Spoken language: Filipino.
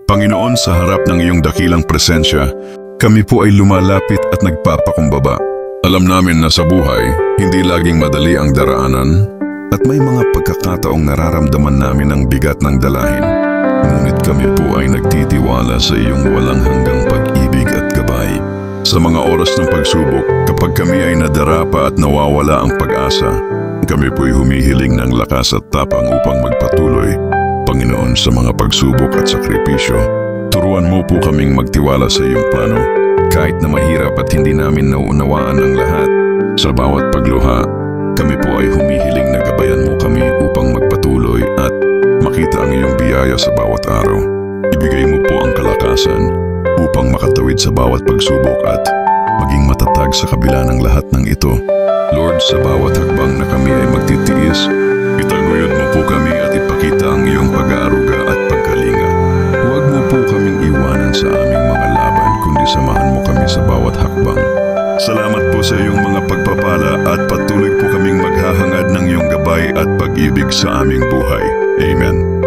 Panginoon, sa harap ng iyong dakilang presensya, kami po ay lumalapit at nagpapakumbaba. Alam namin na sa buhay, hindi laging madali ang daraanan at may mga pagkakataong nararamdaman namin ang bigat ng dalahin. Ngunit kami po ay nagtitiwala sa iyong walang hanggang pag-ibig at gabay. Sa mga oras ng pagsubok, kapag kami ay nadarapa at nawawala ang pag-asa, kami po'y humihiling ng lakas at tapang upang magpatuloy. Panginoon, sa mga pagsubok at sakripisyo, turuan mo po kaming magtiwala sa iyong plano. Kahit na mahirap at hindi namin nauunawaan ang lahat, sa bawat pagluha, kami po ay humihiling na gabayan mo kami upang magpatuloy at makita ang iyong biyaya sa bawat araw. Ibigay mo po ang kalakasan upang makatawid sa bawat pagsubok at maging matatag sa kabila ng lahat ng ito. Lord, sa bawat hakbang na kami ay magtitiis, itaguyod mo po kami at ipakita ang iyong pag-aaruga at pagkalinga. Huwag mo po kaming iwanan sa aming mga laban, kundi samahan mo kami sa bawat hakbang. Salamat po sa iyong mga pagpapala at patuloy po kaming maghahangad ng iyong gabay at pag-ibig sa aming buhay. Amen.